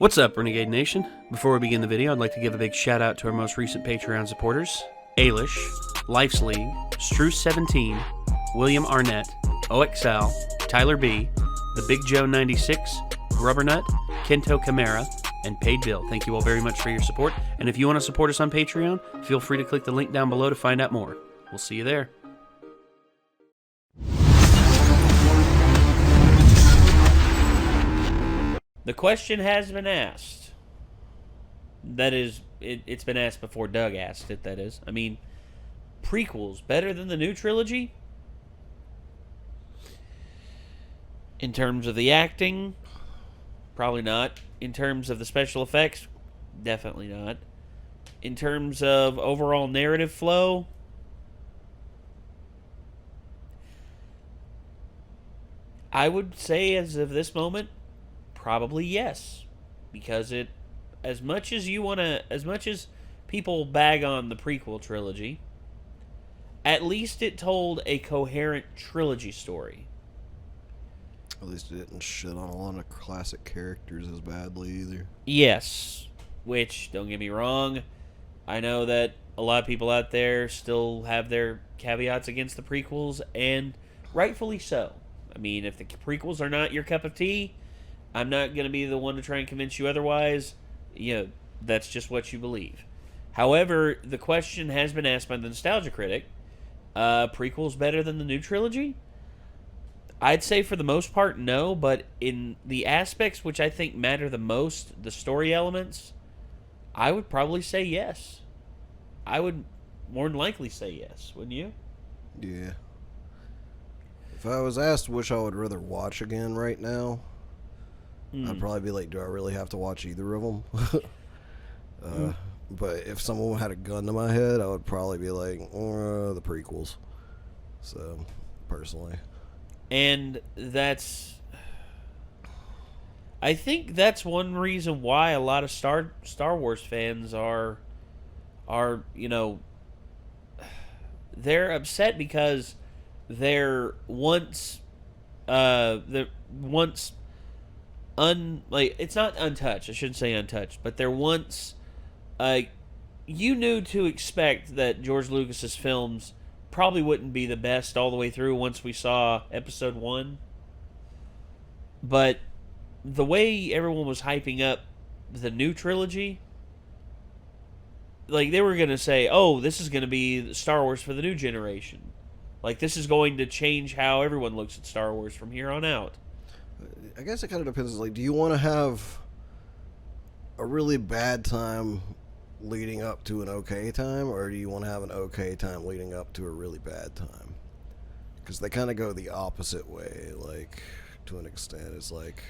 What's up, Renegade Nation? Before we begin the video, I'd like to give a big shout out to our most recent Patreon supporters: Ailish, Life's League, Struce17, William Arnett, OXL, Tyler B, The Big Joe 96, Grubbernut, Kento Camara, and Paid Bill. Thank you all very much for your support, and if you want to support us on Patreon, feel free to click the link down below to find out more. We'll see you there. The question has been asked. That is, it's been asked before Doug asked it, that is. I mean, prequels better than the new trilogy? In terms of the acting, probably not. In terms of the special effects, definitely not. In terms of overall narrative flow, I would say as of this moment, probably yes, because as much as people bag on the prequel trilogy, at least it told a coherent trilogy story. At least it didn't shit on a lot of classic characters as badly either. Yes, which, don't get me wrong, I know that a lot of people out there still have their caveats against the prequels, and rightfully so. I mean, if the prequels are not your cup of tea, I'm not going to be the one to try and convince you otherwise. You know, that's just what you believe. However, the question has been asked by the Nostalgia Critic, prequels better than the new trilogy? I'd say for the most part, no, but in the aspects which I think matter the most, the story elements, I would probably say yes. I would more than likely say yes, wouldn't you? Yeah. If I was asked which I would rather watch again right now, I'd probably be like, do I really have to watch either of them? But if someone had a gun to my head, I would probably be like, the prequels. So, personally. And I think that's one reason why a lot of Star Wars fans are you know, they're upset because they're once it's not untouched. I shouldn't say untouched, but they're once you knew to expect that George Lucas's films probably wouldn't be the best all the way through once we saw episode 1. But the way everyone was hyping up the new trilogy, like they were going to say, "Oh, this is going to be Star Wars for the new generation." Like this is going to change how everyone looks at Star Wars from here on out. I guess it kind of depends. Like, do you want to have a really bad time leading up to an okay time, or do you want to have an okay time leading up to a really bad time? Because they kind of go the opposite way, like, to an extent. It's like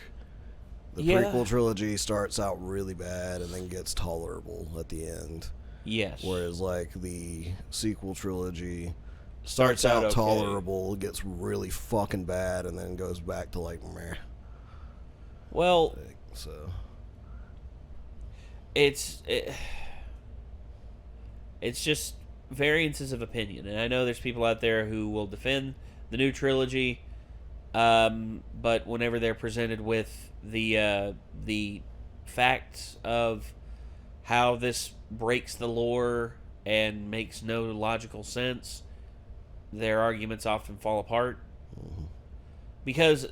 the prequel trilogy starts out really bad and then gets tolerable at the end. Yes. Whereas, like, the sequel trilogy starts out okay, tolerable, gets really fucking bad, and then goes back to, like, meh. Well, so it's just variances of opinion, and I know there's people out there who will defend the new trilogy, but whenever they're presented with the facts of how this breaks the lore and makes no logical sense, their arguments often fall apart. Mm-hmm. Because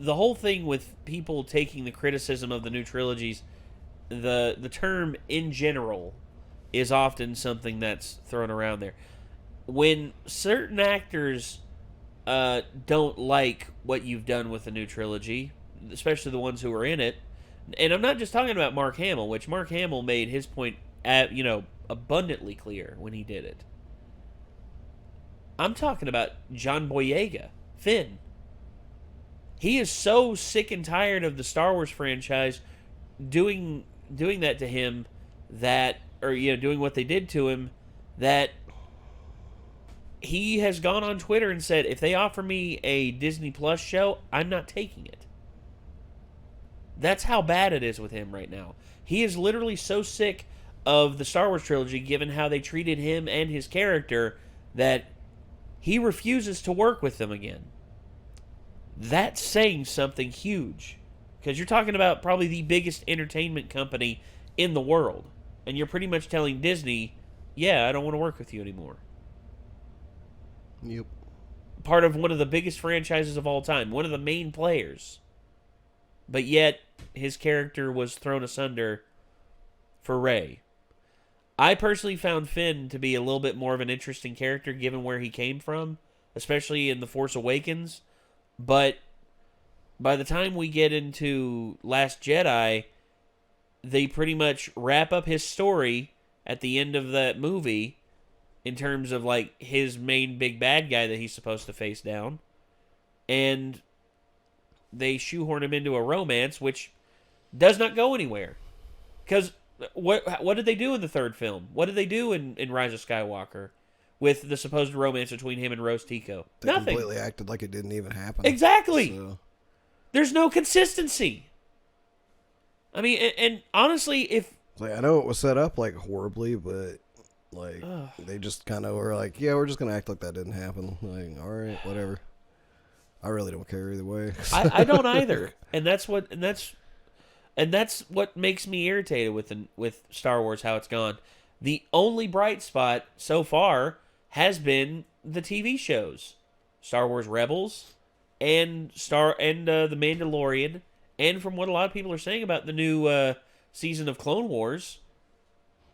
the whole thing with people taking the criticism of the new trilogies, the term in general is often something that's thrown around there. When certain actors don't like what you've done with the new trilogy, especially the ones who are in it, and I'm not just talking about Mark Hamill, which Mark Hamill made his point abundantly clear when he did it. I'm talking about John Boyega, Finn. He is so sick and tired of the Star Wars franchise doing that to him doing what they did to him, that he has gone on Twitter and said, if they offer me a Disney Plus show, I'm not taking it. That's how bad it is with him right now. He is literally so sick of the Star Wars trilogy, given how they treated him and his character, that he refuses to work with them again. That's saying something huge. Because you're talking about probably the biggest entertainment company in the world. And you're pretty much telling Disney, yeah, I don't want to work with you anymore. Yep. Part of one of the biggest franchises of all time. One of the main players. But yet, his character was thrown asunder for Rey. I personally found Finn to be a little bit more of an interesting character given where he came from, especially in The Force Awakens. But by the time we get into Last Jedi, they pretty much wrap up his story at the end of that movie in terms of like his main big bad guy that he's supposed to face down. And they shoehorn him into a romance, which does not go anywhere. Because what did they do in the third film? What did they do in Rise of Skywalker with the supposed romance between him and Rose Tico? They Nothing. completely acted like it didn't even happen. Exactly. So. There's no consistency. I mean, and honestly, if... Like, I know it was set up, like, horribly, but, like, they just kind of were like, yeah, we're just going to act like that didn't happen. Like, all right, whatever. I really don't care either way. I don't either. And that's what makes me irritated with Star Wars, how it's gone. The only bright spot so far has been the TV shows. Star Wars Rebels and The Mandalorian, and from what a lot of people are saying about the new season of Clone Wars,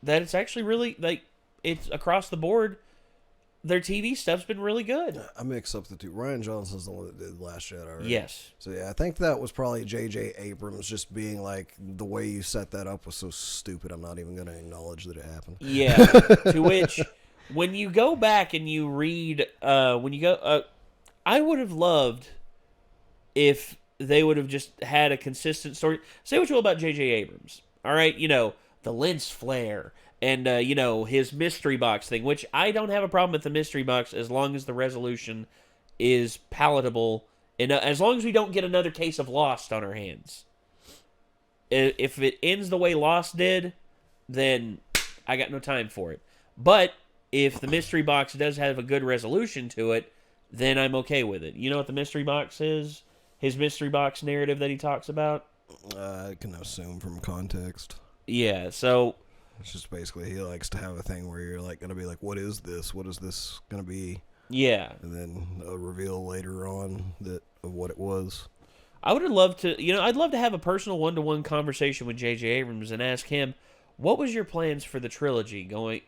that it's actually really, like, it's across the board. Their TV stuff's been really good. I mix up the two. Rian Johnson's the one that did Last Jedi, right? Yes. So, yeah, I think that was probably J.J. Abrams just being like, the way you set that up was so stupid, I'm not even going to acknowledge that it happened. Yeah. To which, when you go back and you read, I would have loved if they would have just had a consistent story. Say what you will about J.J. Abrams. All right? You know, the lens flare. And, his mystery box thing, which I don't have a problem with the mystery box as long as the resolution is palatable. And as long as we don't get another case of Lost on our hands. If it ends the way Lost did, then I got no time for it. But if the mystery box does have a good resolution to it, then I'm okay with it. You know what the mystery box is? His mystery box narrative that he talks about? I can assume from context. Yeah, so... It's just basically he likes to have a thing where you're like going to be like, what is this? What is this going to be? Yeah. And then a reveal later on of what it was. I would have loved to, I'd love to have a personal one-to-one conversation with J.J. Abrams and ask him, what was your plans for the trilogy going,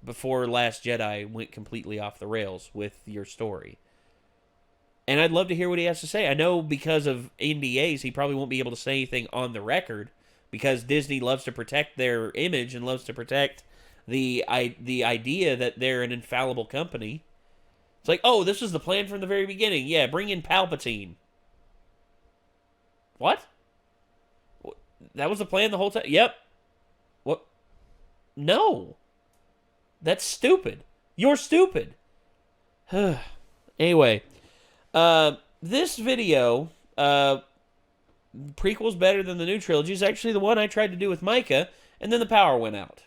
before Last Jedi went completely off the rails with your story? And I'd love to hear what he has to say. I know because of NDAs, he probably won't be able to say anything on the record, because Disney loves to protect their image and loves to protect the idea that they're an infallible company. It's like, oh, this was the plan from the very beginning. Yeah, bring in Palpatine. What? That was the plan the whole time? Yep. What? No. That's stupid. You're stupid. Anyway, this video... Prequels better than the new trilogy is actually the one I tried to do with Micah, and then the power went out.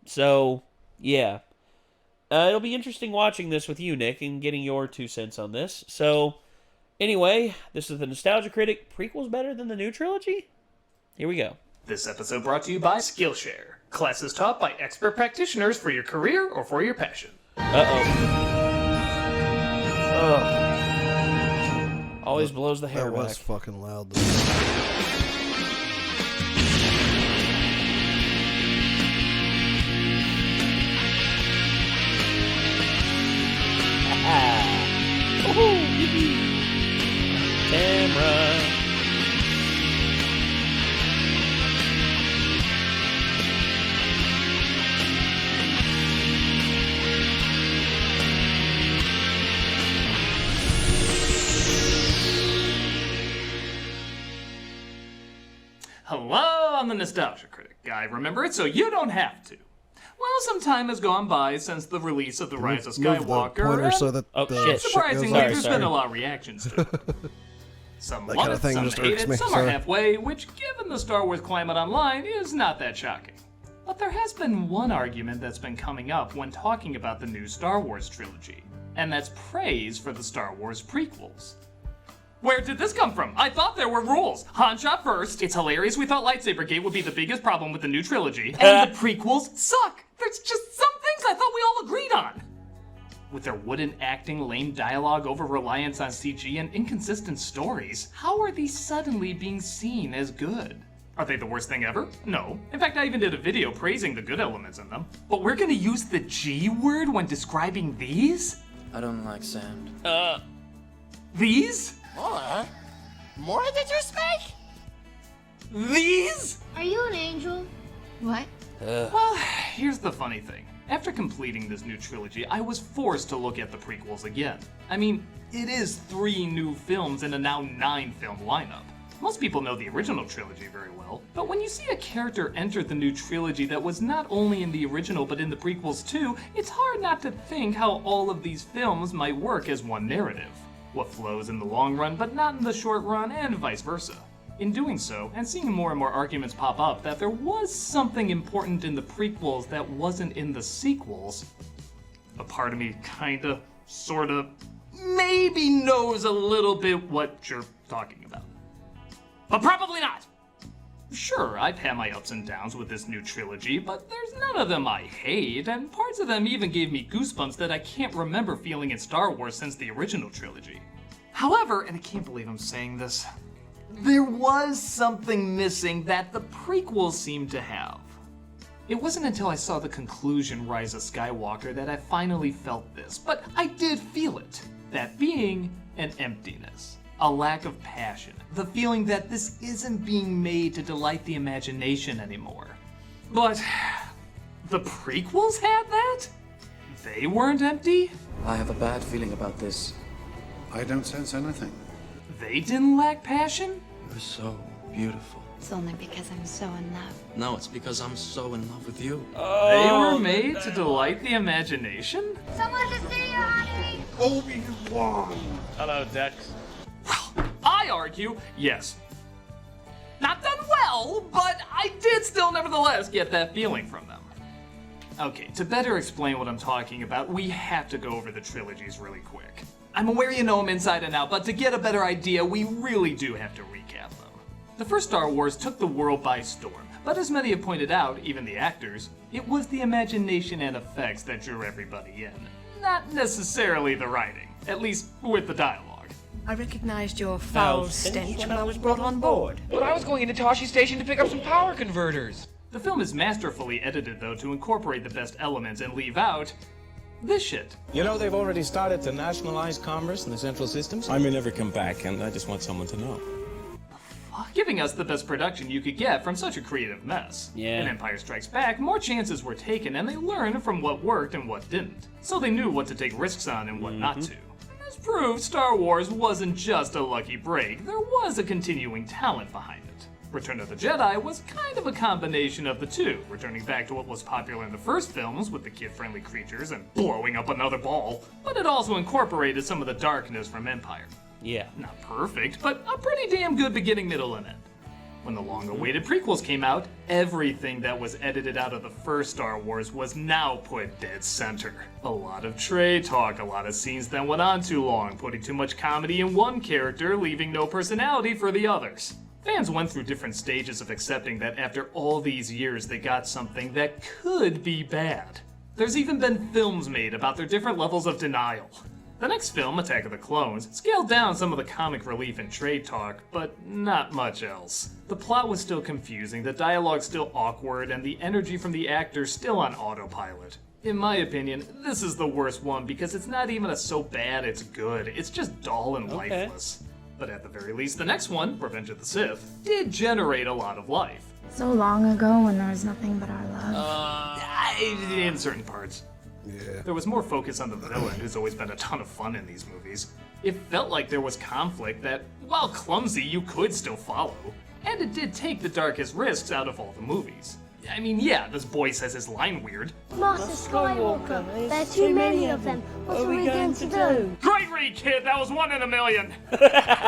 So, yeah. It'll be interesting watching this with you, Nick, and getting your 2 cents on this. So, anyway, this is the Nostalgia Critic. Prequels better than the new trilogy? Here we go. This episode brought to you by Skillshare. Classes taught by expert practitioners for your career or for your passion. Uh-oh. Always blows the hair That back. was fucking loud. Camera. Hello, I'm the Nostalgia Critic. I remember it so you don't have to. Well, some time has gone by since the release of The Rise of Skywalker, and so that shit. surprisingly, Sorry, there's been a lot of reactions to it. Some That love kind it, of thing some just hate irks it, me, some are sorry. halfway, which, given the Star Wars climate online, is not that shocking. But there has been one argument that's been coming up when talking about the new Star Wars trilogy, and that's praise for the Star Wars prequels. Where did this come from? I thought there were rules. Han shot first. It's hilarious we thought Lightsaber Gate would be the biggest problem with the new trilogy. And the prequels suck. There's just some things I thought we all agreed on. With their wooden acting, lame dialogue, over-reliance on CG, and inconsistent stories, how are these suddenly being seen as good? Are they the worst thing ever? No. In fact, I even did a video praising the good elements in them. But we're gonna use the G word when describing these? I don't like sand. These? More did you speak? These? Are you an angel? What? Well, here's the funny thing. After completing this new trilogy, I was forced to look at the prequels again. I mean, it is 3 new films in a now 9-film lineup. Most people know the original trilogy very well, but when you see a character enter the new trilogy that was not only in the original but in the prequels too, it's hard not to think how all of these films might work as one narrative. What flows in the long run but not in the short run, and vice versa. In doing so, and seeing more and more arguments pop up that there was something important in the prequels that wasn't in the sequels, a part of me kinda, sorta, maybe knows a little bit what you're talking about. But probably not! Sure, I've had my ups and downs with this new trilogy, but there's none of them I hate, and parts of them even gave me goosebumps that I can't remember feeling in Star Wars since the original trilogy. However, and I can't believe I'm saying this, there was something missing that the prequels seemed to have. It wasn't until I saw the conclusion, Rise of Skywalker, that I finally felt this, but I did feel it. That being an emptiness. A lack of passion, the feeling that this isn't being made to delight the imagination anymore. But the prequels had that? They weren't empty? I have a bad feeling about this. I don't sense anything. They didn't lack passion? You're so beautiful. It's only because I'm so in love. No, it's because I'm so in love with you. They were made to delight the imagination? Someone to see you, honey! Obi-Wan! Hello, Dex. I argue, yes. Not done well, but I did still nevertheless get that feeling from them. Okay, to better explain what I'm talking about, we have to go over the trilogies really quick. I'm aware you know them inside and out, but to get a better idea, we really do have to recap them. The first Star Wars took the world by storm, but as many have pointed out, even the actors, it was the imagination and effects that drew everybody in, not necessarily the writing, at least with the dialogue. I recognized your foul stench when I was brought on board. But I was going into Toshi Station to pick up some power converters. The film is masterfully edited, though, to incorporate the best elements and leave out this shit. You know, they've already started to nationalize commerce in the central systems. I may never come back, and I just want someone to know. Giving us the best production you could get from such a creative mess. Yeah. In Empire Strikes Back, more chances were taken, and they learned from what worked and what didn't. So they knew what to take risks on and what not to. As proved, Star Wars wasn't just a lucky break, there was a continuing talent behind it. Return of the Jedi was kind of a combination of the two, returning back to what was popular in the first films with the kid-friendly creatures and blowing up another ball, but it also incorporated some of the darkness from Empire. Yeah. Not perfect, but a pretty damn good beginning, middle, and end. When the long-awaited prequels came out, everything that was edited out of the first Star Wars was now put dead center. A lot of trade talk, a lot of scenes that went on too long, putting too much comedy in one character, leaving no personality for the others. Fans went through different stages of accepting that after all these years they got something that could be bad. There's even been films made about their different levels of denial. The next film, Attack of the Clones, scaled down some of the comic relief and trade talk, but not much else. The plot was still confusing, the dialogue still awkward, and the energy from the actors still on autopilot. In my opinion, this is the worst one because it's not even a so bad it's good, it's just dull and lifeless. But at the very least, the next one, Revenge of the Sith, did generate a lot of life. So long ago when there was nothing but our love. In certain parts. Yeah. There was more focus on the villain, who's always been a ton of fun in these movies. It felt like there was conflict that, while clumsy, you could still follow. And it did take the darkest risks out of all the movies. I mean, yeah, this boy says his line weird. Master Skywalker, there are too many of them. What are we going to do? Great read, kid! That was 1 in a million! But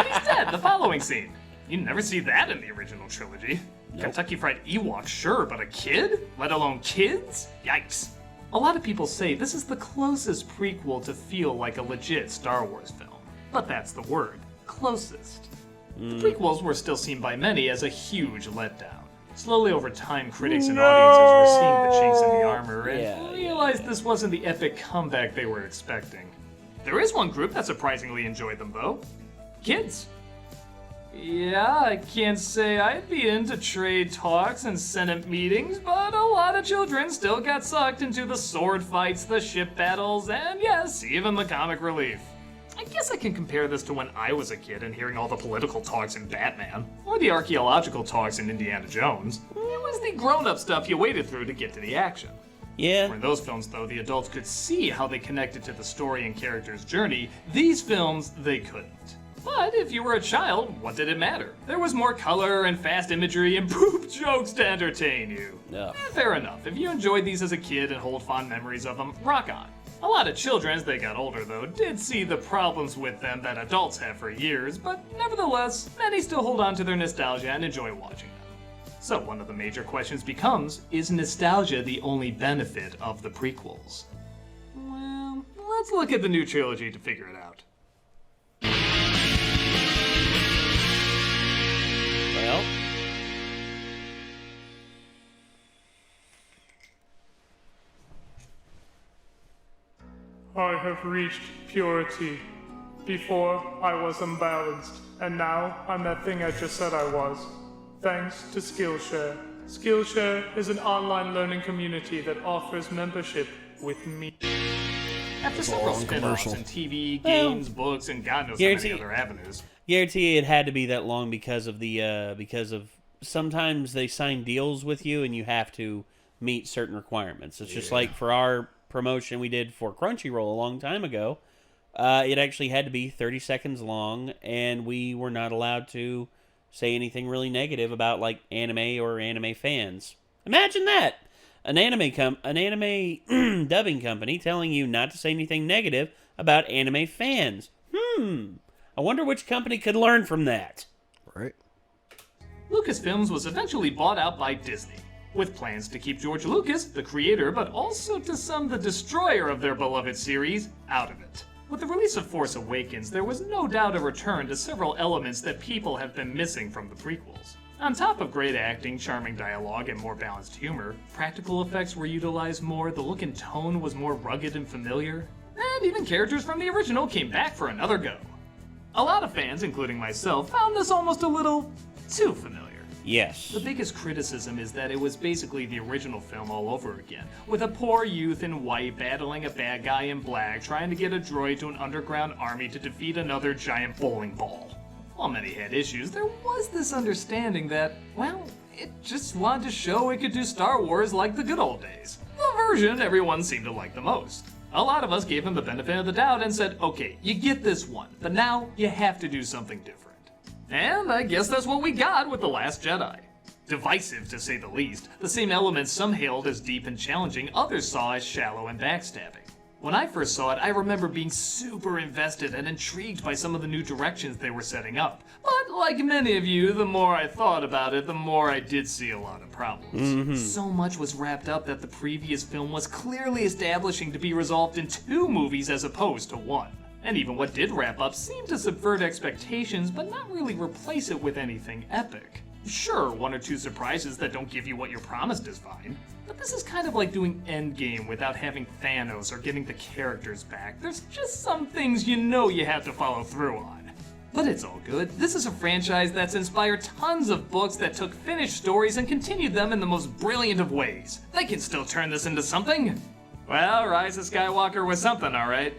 he's dead, the following scene. You never see that in the original trilogy. Kentucky Fried Ewok, sure, but a kid? Let alone kids? Yikes. A lot of people say this is the closest prequel to feel like a legit Star Wars film. But that's the word. closest. The prequels were still seen by many as a huge letdown. Slowly over time, critics and audiences were seeing the chinks in the armor and realized this wasn't the epic comeback they were expecting. There is one group that surprisingly enjoyed them, though. Kids. Yeah, I can't say I'd be into trade talks and Senate meetings, but a lot of children still got sucked into the sword fights, the ship battles, and yes, even the comic relief. I guess I can compare this to when I was a kid and hearing all the political talks in Batman, or the archaeological talks in Indiana Jones. It was the grown-up stuff you waded through to get to the action. Yeah. For in those films, though, the adults could see how they connected to the story and character's journey. These films, they couldn't. But if you were a child, what did it matter? There was more color and fast imagery and poop jokes to entertain you. Yeah. Fair enough. If you enjoyed these as a kid and hold fond memories of them, rock on. A lot of children, as they got older though, did see the problems with them that adults have for years, but nevertheless, many still hold on to their nostalgia and enjoy watching them. So one of the major questions becomes, is nostalgia the only benefit of the prequels? Well, let's look at the new trilogy to figure it out. Well, I have reached purity. Before, I was unbalanced, and now I'm that thing I just said I was. Thanks to Skillshare. Skillshare is an online learning community that offers membership with me. After several spin-offs in TV, games, books, and God knows how many other avenues. Guarantee it had to be that long because of sometimes they sign deals with you and you have to meet certain requirements. It's just like for our promotion we did for Crunchyroll a long time ago, it actually had to be 30 seconds long, and we were not allowed to say anything really negative about like anime or anime fans. Imagine that! An anime dubbing company telling you not to say anything negative about anime fans. I wonder which company could learn from that. Right. Lucasfilms was eventually bought out by Disney, with plans to keep George Lucas, the creator, but also to some the destroyer of their beloved series, out of it. With the release of Force Awakens, there was no doubt a return to several elements that people have been missing from the prequels. On top of great acting, charming dialogue, and more balanced humor, practical effects were utilized more, the look and tone was more rugged and familiar, and even characters from the original came back for another go. A lot of fans, including myself, found this almost a little too familiar. Yes. The biggest criticism is that it was basically the original film all over again, with a poor youth in white battling a bad guy in black trying to get a droid to an underground army to defeat another giant bowling ball. While many had issues, there was this understanding that, well, it just wanted to show it could do Star Wars like the good old days. The version everyone seemed to like the most. A lot of us gave him the benefit of the doubt and said, okay, you get this one, but now you have to do something different. And I guess that's what we got with The Last Jedi. Divisive, to say the least, the same elements some hailed as deep and challenging, others saw as shallow and backstabbing. When I first saw it, I remember being super invested and intrigued by some of the new directions they were setting up. But like many of you, the more I thought about it, the more I did see a lot of problems. So much was wrapped up that the previous film was clearly establishing to be resolved in 2 movies as opposed to 1. And even what did wrap up seemed to subvert expectations, but not really replace it with anything epic. Sure, 1 or 2 surprises that don't give you what you're promised is fine, but this is kind of like doing Endgame without having Thanos or getting the characters back. There's just some things you know you have to follow through on. But it's all good. This is a franchise that's inspired tons of books that took finished stories and continued them in the most brilliant of ways. They can still turn this into something. Well, Rise of Skywalker was something, alright.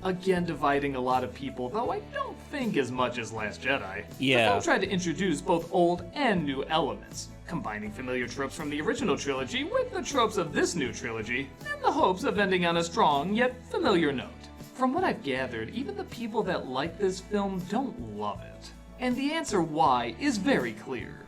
Again, dividing a lot of people, though I don't think as much as Last Jedi. Yeah. The film tried to introduce both old and new elements, combining familiar tropes from the original trilogy with the tropes of this new trilogy, in the hopes of ending on a strong yet familiar note. From what I've gathered, even the people that like this film don't love it. And the answer why is very clear.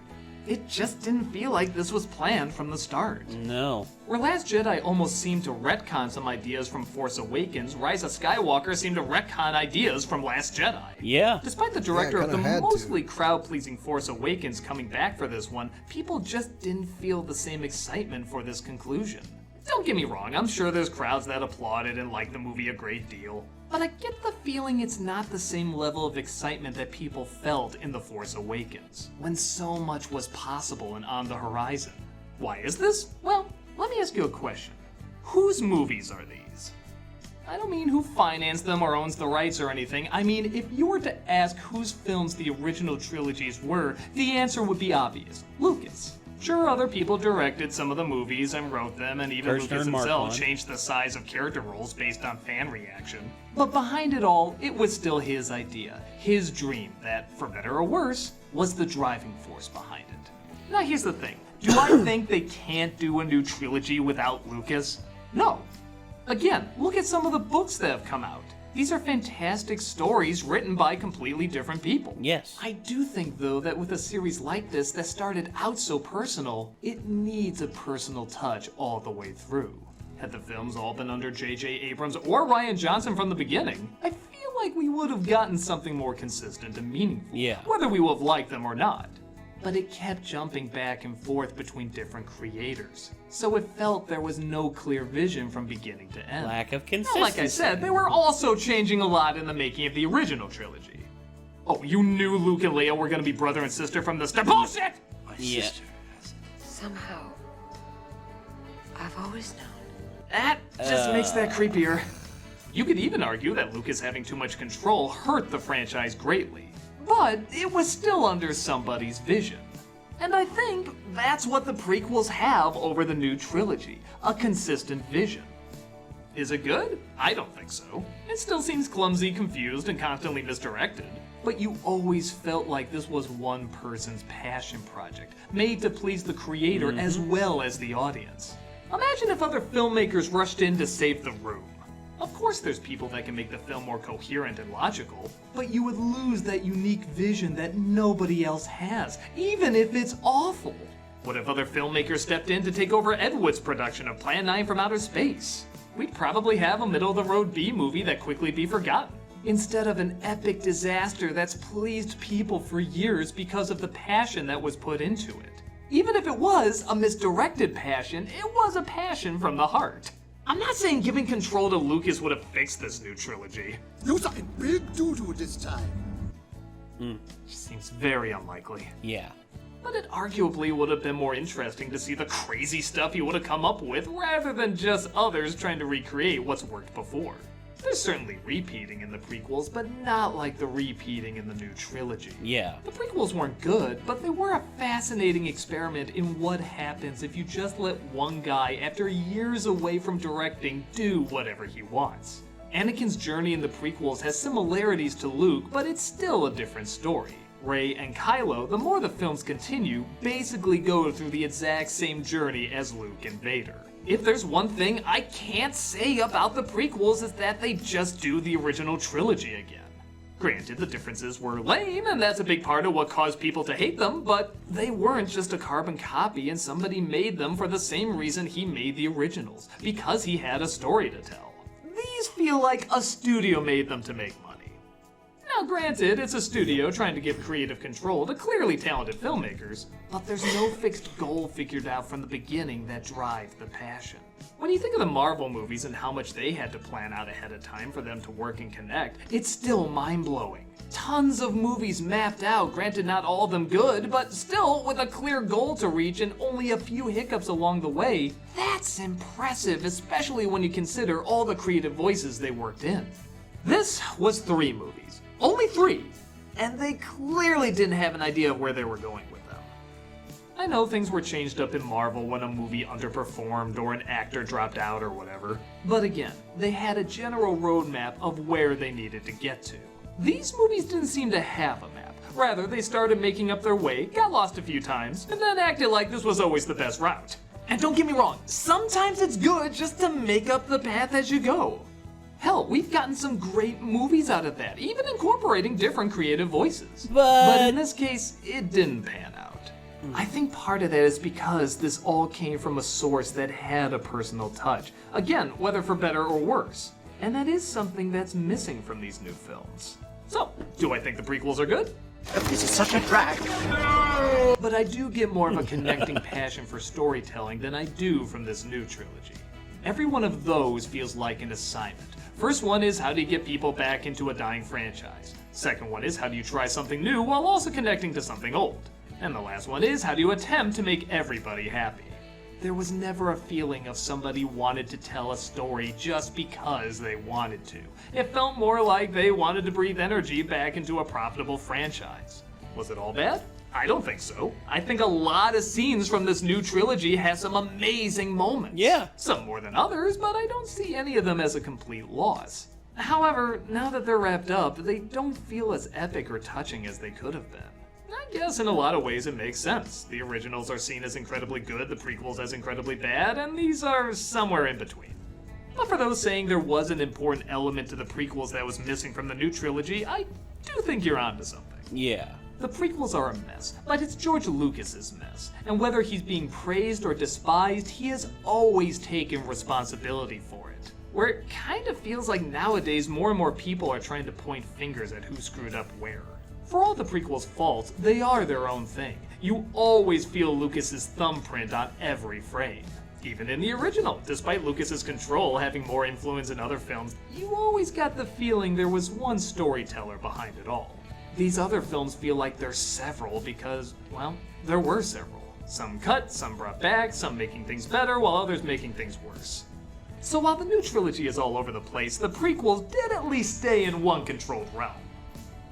It just didn't feel like this was planned from the start. No. Where Last Jedi almost seemed to retcon some ideas from Force Awakens, Rise of Skywalker seemed to retcon ideas from Last Jedi. Yeah. Despite the director of the mostly crowd-pleasing Force Awakens coming back for this one, people just didn't feel the same excitement for this conclusion. Don't get me wrong, I'm sure there's crowds that applauded and liked the movie a great deal. but I get the feeling it's not the same level of excitement that people felt in The Force Awakens, when so much was possible and on the horizon. Why is this? Well, let me ask you a question. Whose movies are these? I don't mean who financed them or owns the rights or anything. I mean, if you were to ask whose films the original trilogies were, the answer would be obvious. Lucas. Sure, other people directed some of the movies and wrote them, and even Lucas himself changed the size of character roles based on fan reaction. But behind it all, it was still his idea, his dream that, for better or worse, was the driving force behind it. Now here's the thing. Do I think they can't do a new trilogy without Lucas? No. Again, look at some of the books that have come out. These are fantastic stories written by completely different people. Yes. I do think, though, that with a series like this that started out so personal, it needs a personal touch all the way through. Had the films all been under J.J. Abrams or Rian Johnson from the beginning, I feel like we would have gotten something more consistent and meaningful, whether we would have liked them or not. But it kept jumping back and forth between different creators, so it felt there was no clear vision from beginning to end. Lack of consistency. Now, like I said, they were also changing a lot in the making of the original trilogy. Oh, you knew Luke and Leia were going to be brother and sister from the start? Bullshit! My sister. Somehow, I've always known. That just makes that creepier. You could even argue that Lucas having too much control hurt the franchise greatly. But it was still under somebody's vision. And I think that's what the prequels have over the new trilogy, a consistent vision. Is it good? I don't think so. It still seems clumsy, confused, and constantly misdirected. But you always felt like this was one person's passion project, made to please the creator as well as the audience. Imagine if other filmmakers rushed in to save the room. Of course there's people that can make the film more coherent and logical, but you would lose that unique vision that nobody else has, even if it's awful. What if other filmmakers stepped in to take over Ed Wood's production of Plan 9 from Outer Space? We'd probably have a middle-of-the-road B-movie that'd quickly be forgotten, instead of an epic disaster that's pleased people for years because of the passion that was put into it. Even if it was a misdirected passion, it was a passion from the heart. I'm not saying giving control to Lucas would have fixed this new trilogy. You suck in big doo-doo this time. Seems very unlikely. Yeah. But it arguably would have been more interesting to see the crazy stuff he would have come up with rather than just others trying to recreate what's worked before. There's certainly repeating in the prequels, but not like the repeating in the new trilogy. Yeah. The prequels weren't good, but they were a fascinating experiment in what happens if you just let one guy, after years away from directing, do whatever he wants. Anakin's journey in the prequels has similarities to Luke, but it's still a different story. Rey and Kylo, the more the films continue, basically go through the exact same journey as Luke and Vader. If there's one thing I can't say about the prequels is that they just do the original trilogy again. Granted, the differences were lame, and that's a big part of what caused people to hate them, but they weren't just a carbon copy and somebody made them for the same reason he made the originals, because he had a story to tell. These feel like a studio made them to make money. Now granted, it's a studio trying to give creative control to clearly talented filmmakers, but there's no fixed goal figured out from the beginning that drives the passion. When you think of the Marvel movies and how much they had to plan out ahead of time for them to work and connect, it's still mind-blowing. Tons of movies mapped out, granted not all of them good, but still with a clear goal to reach and only a few hiccups along the way. That's impressive, especially when you consider all the creative voices they worked in. This was 3 movies. Only 3! And they clearly didn't have an idea of where they were going with them. I know things were changed up in Marvel when a movie underperformed or an actor dropped out or whatever, but again, they had a general roadmap of where they needed to get to. These movies didn't seem to have a map. Rather, they started making up their way, got lost a few times, and then acted like this was always the best route. And don't get me wrong, sometimes it's good just to make up the path as you go. Hell, we've gotten some great movies out of that, even incorporating different creative voices. But in this case, it didn't pan out. I think part of that is because this all came from a source that had a personal touch. Again, whether for better or worse. And that is something that's missing from these new films. So, do I think the prequels are good? This is such a drag. But I do get more of a connecting passion for storytelling than I do from this new trilogy. Every one of those feels like an assignment. First one is, how do you get people back into a dying franchise? Second one is, how do you try something new while also connecting to something old? And the last one is, how do you attempt to make everybody happy? There was never a feeling of somebody wanted to tell a story just because they wanted to. It felt more like they wanted to breathe energy back into a profitable franchise. Was it all bad? I don't think so. I think a lot of scenes from this new trilogy has some amazing moments. Yeah. Some more than others, but I don't see any of them as a complete loss. However, now that they're wrapped up, they don't feel as epic or touching as they could have been. I guess in a lot of ways it makes sense. The originals are seen as incredibly good, the prequels as incredibly bad, and these are somewhere in between. But for those saying there was an important element to the prequels that was missing from the new trilogy, I do think you're onto something. Yeah. The prequels are a mess, but it's George Lucas's mess, and whether he's being praised or despised, he has always taken responsibility for it. Where it kind of feels like nowadays more and more people are trying to point fingers at who screwed up where. For all the prequels' faults, they are their own thing. You always feel Lucas's thumbprint on every frame. Even in the original, despite Lucas's control having more influence in other films, you always got the feeling there was one storyteller behind it all. These other films feel like there's several because, well, there were several. Some cut, some brought back, some making things better, while others making things worse. So while the new trilogy is all over the place, the prequels did at least stay in one controlled realm.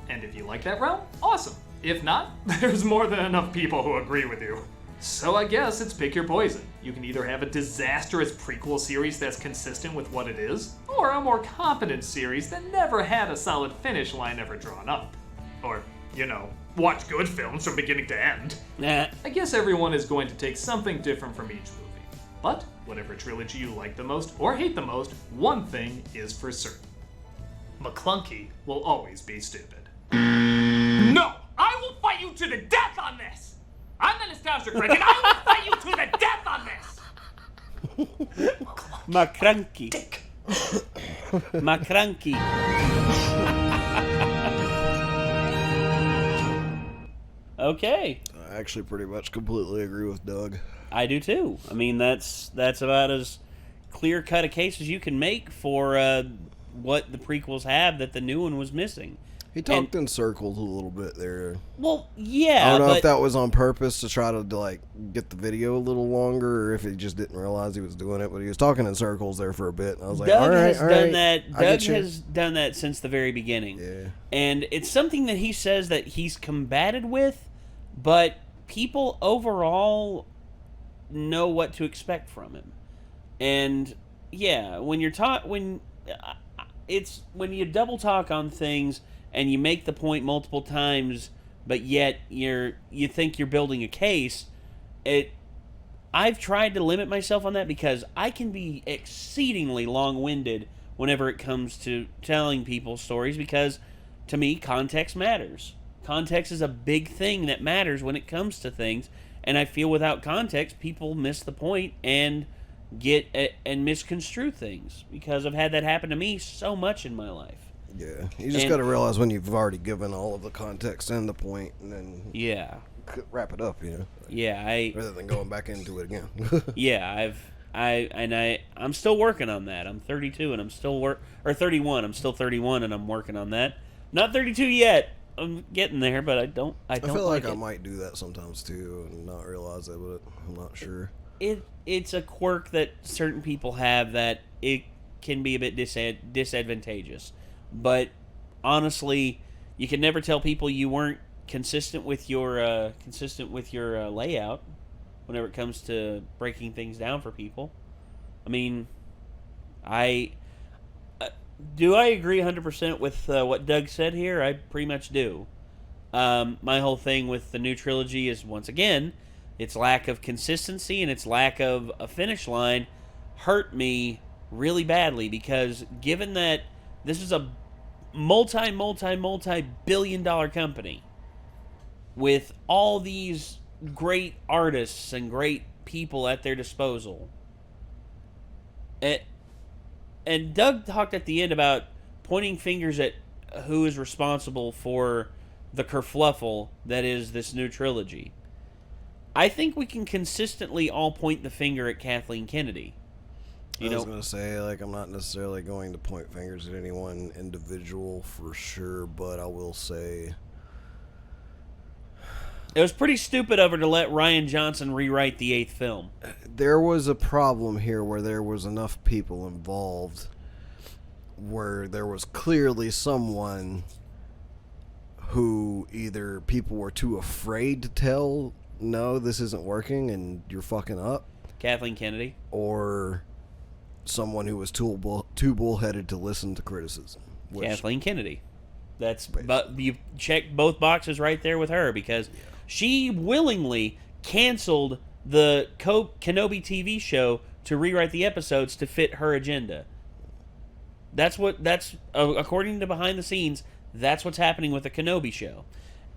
And if you like that realm, awesome. If not, there's more than enough people who agree with you. So I guess it's pick your poison. You can either have a disastrous prequel series that's consistent with what it is, or a more competent series that never had a solid finish line ever drawn up. Or, watch good films from beginning to end. Nah. I guess everyone is going to take something different from each movie. But, whatever trilogy you like the most or hate the most, one thing is for certain. McClunky will always be stupid. No! I will fight you to the death on this! I'm the nostalgia critic, and I will fight you to the death on this! McClunky. McClunky. Okay. I actually pretty much completely agree with Doug. I do too. I mean, that's about as clear-cut a case as you can make for what the prequels have that the new one was missing. He talked in circles a little bit there. Well, yeah. I don't know if that was on purpose to try to get the video a little longer, or if he just didn't realize he was doing it. But he was talking in circles there for a bit, and I was like, Doug all right, has all done right. that. Doug has done that since the very beginning. Yeah. And it's something that he says that he's combated with, but people overall know what to expect from him. And yeah, when you double talk on things and you make the point multiple times, but yet you think you're building a case, I've tried to limit myself on that because I can be exceedingly long-winded whenever it comes to telling people stories, because to me context matters. Context is a big thing that matters when it comes to things, and I feel without context people miss the point and and misconstrue things, because I've had that happen to me so much in my life. Yeah, you just got to realize when you've already given all of the context and the point, and then wrap it up, Yeah, rather than going back into it again. Yeah, I'm still working on that. I'm 32 and I'm still 31. I'm still 31 and I'm working on that. Not 32 yet. I'm getting there, but I don't feel like I might do that sometimes too and not realize it, but I'm not sure. It's a quirk that certain people have that it can be a bit disadvantageous. But honestly, you can never tell people you weren't consistent with your layout whenever it comes to breaking things down for people. I mean, do I agree 100% with what Doug said here? I pretty much do. My whole thing with the new trilogy is, once again, its lack of consistency and its lack of a finish line hurt me really badly, because given that this is a multi-billion-dollar company with all these great artists and great people at their disposal, and Doug talked at the end about pointing fingers at who is responsible for the kerfluffle that is this new trilogy. I think we can consistently all point the finger at Kathleen Kennedy. I was going to say, like, I'm not necessarily going to point fingers at anyone individual for sure, but I will say it was pretty stupid of her to let Rian Johnson rewrite the 8th film. There was a problem here where there was enough people involved where there was clearly someone who either people were too afraid to tell, no, this isn't working and you're fucking up. Kathleen Kennedy. Or someone who was too bullheaded to listen to criticism. Kathleen Kennedy. But you check both boxes right there with her, because she willingly canceled the Kenobi TV show to rewrite the episodes to fit her agenda. That's according to behind the scenes, that's what's happening with the Kenobi show.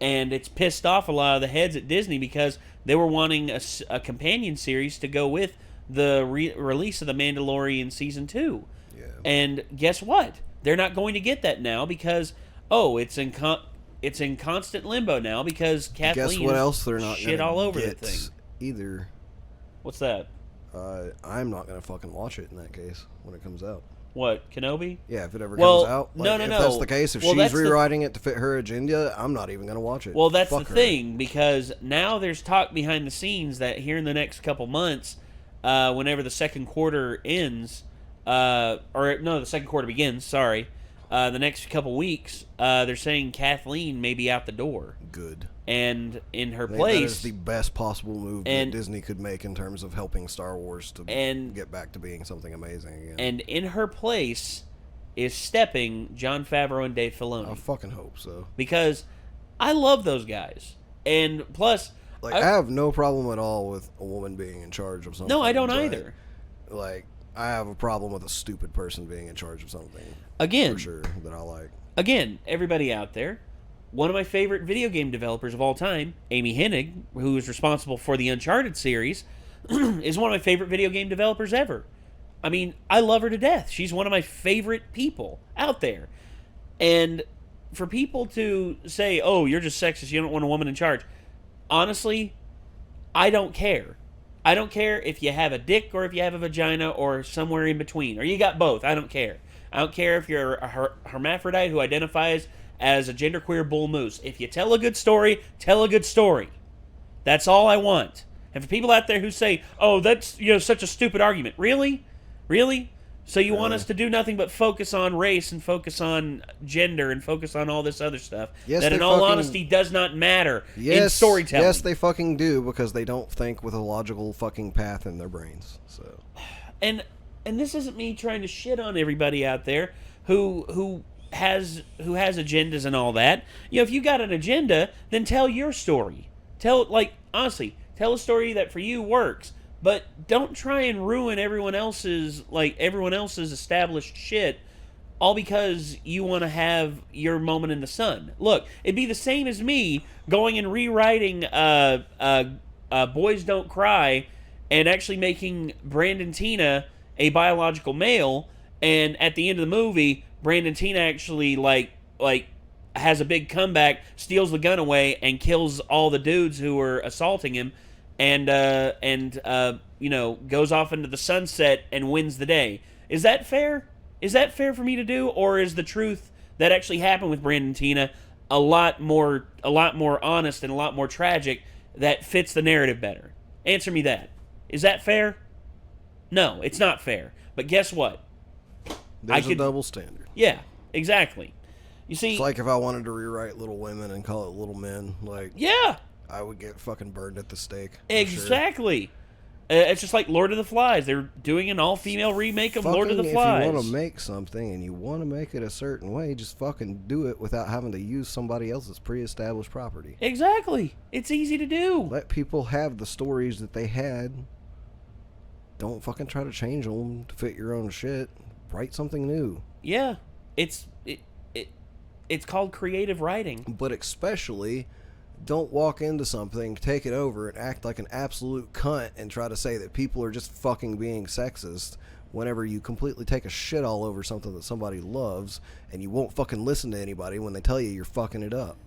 And it's pissed off a lot of the heads at Disney because they were wanting a companion series to go with the release of The Mandalorian Season 2. Yeah. And guess what? They're not going to get that now because, it's in constant limbo now because Kathleen guess what else they're not shit all over the thing. Either. What's that? I'm not going to fucking watch it in that case when it comes out. What, Kenobi? Yeah, if it ever comes out. No. If that's the case, if she's rewriting it to fit her agenda, I'm not even going to watch it. Well, that's the thing, because now there's talk behind the scenes that here in the next couple months, whenever the second quarter ends, the second quarter begins, sorry, the next couple weeks, they're saying Kathleen may be out the door. Good. And in her place... That is the best possible move that Disney could make in terms of helping Star Wars to get back to being something amazing again. And in her place is stepping Jon Favreau and Dave Filoni. I fucking hope so. Because I love those guys. And plus... I have no problem at all with a woman being in charge of something. No, I don't either. I have a problem with a stupid person being in charge of something. Again. For sure, that I like. Again, everybody out there, one of my favorite video game developers of all time, Amy Hennig, who is responsible for the Uncharted series, is one of my favorite video game developers ever. I mean, I love her to death. She's one of my favorite people out there. And for people to say, oh, you're just sexist, you don't want a woman in charge. Honestly, I don't care. I don't care if you have a dick or if you have a vagina or somewhere in between. Or you got both. I don't care. I don't care if you're a hermaphrodite who identifies as a genderqueer bull moose. If you tell a good story, tell a good story. That's all I want. And for people out there who say, oh, that's such a stupid argument. Really? Really? So you want us to do nothing but focus on race and focus on gender and focus on all this other stuff that in all honesty does not matter in storytelling. Yes, they fucking do, because they don't think with a logical fucking path in their brains. So, And this isn't me trying to shit on everybody out there who has agendas and all that. If you got an agenda, then tell your story. Honestly, tell a story that for you works. But don't try and ruin everyone else's established shit all because you want to have your moment in the sun. Look, it'd be the same as me going and rewriting Boys Don't Cry and actually making Brandon Tina a biological male, and at the end of the movie, Brandon Tina actually has a big comeback, steals the gun away, and kills all the dudes who were assaulting him. And goes off into the sunset and wins the day. Is that fair? Is that fair for me to do, or is the truth that actually happened with Brandon Tina a lot more honest and a lot more tragic that fits the narrative better? Answer me that. Is that fair? No, it's not fair. But guess what? There's a double standard. Yeah, exactly. You see, it's like if I wanted to rewrite Little Women and call it Little Men, yeah. I would get fucking burned at the stake. Exactly. Sure. It's just like Lord of the Flies. They're doing an all-female remake of Lord of the Flies. If you want to make something and you want to make it a certain way, just fucking do it without having to use somebody else's pre-established property. Exactly. It's easy to do. Let people have the stories that they had. Don't fucking try to change them to fit your own shit. Write something new. Yeah. It's called creative writing. But especially... don't walk into something, take it over, and act like an absolute cunt and try to say that people are just fucking being sexist whenever you completely take a shit all over something that somebody loves and you won't fucking listen to anybody when they tell you you're fucking it up.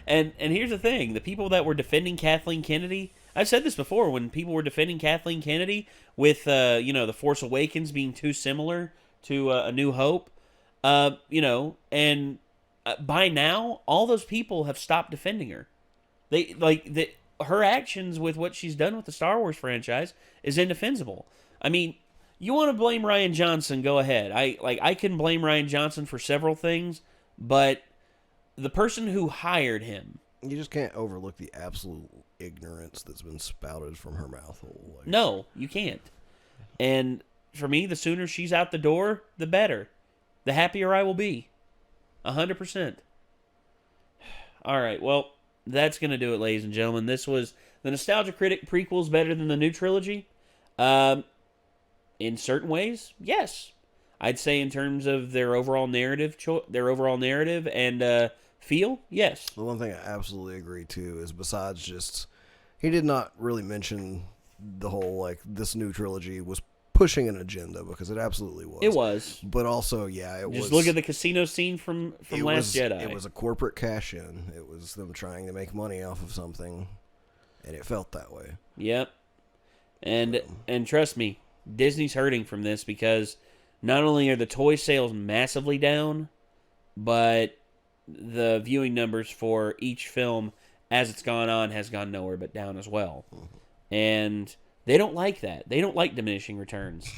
And here's the thing. The people that were defending Kathleen Kennedy, I've said this before when people were defending Kathleen Kennedy with, The Force Awakens being too similar to A New Hope, and by now, all those people have stopped defending her. Her actions with what she's done with the Star Wars franchise is indefensible. I mean, you want to blame Rian Johnson, go ahead. I can blame Rian Johnson for several things, but the person who hired him, you just can't overlook the absolute ignorance that's been spouted from her mouth all way. No, you can't. And for me, the sooner she's out the door, the better. The happier I will be. 100%. All right, well, that's going to do it, ladies and gentlemen. This was the Nostalgia Critic prequels better than the new trilogy. In certain ways, yes. I'd say in terms of their overall narrative, and feel, yes. The one thing I absolutely agree to is besides just, he did not really mention the whole this new trilogy was pushing an agenda, because it absolutely was. It was. But also, it was. Just look at the casino scene from Last Jedi. It was a corporate cash-in. It was them trying to make money off of something, and it felt that way. Yep. And trust me, Disney's hurting from this, because not only are the toy sales massively down, but the viewing numbers for each film as it's gone on has gone nowhere but down as well. Mm-hmm. And they don't like that. They don't like diminishing returns.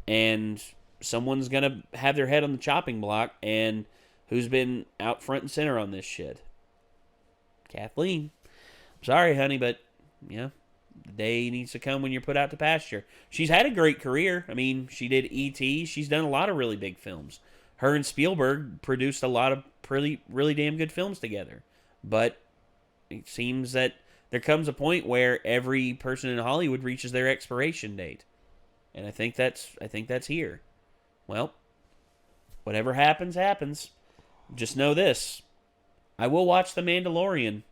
And someone's going to have their head on the chopping block, and who's been out front and center on this shit? Kathleen. I'm sorry, honey, but, the day needs to come when you're put out to pasture. She's had a great career. I mean, she did E.T. She's done a lot of really big films. Her and Spielberg produced a lot of really damn good films together. But it seems that there comes a point where every person in Hollywood reaches their expiration date. And I think that's here. Well, whatever happens, happens. Just know this. I will watch The Mandalorian.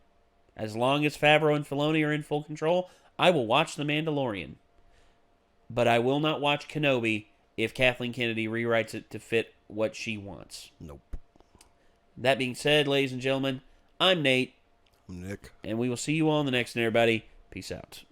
As long as Favreau and Filoni are in full control, I will watch The Mandalorian. But I will not watch Kenobi if Kathleen Kennedy rewrites it to fit what she wants. Nope. That being said, ladies and gentlemen, I'm Nate. I'm Nick. And we will see you all in the next one, everybody. Peace out.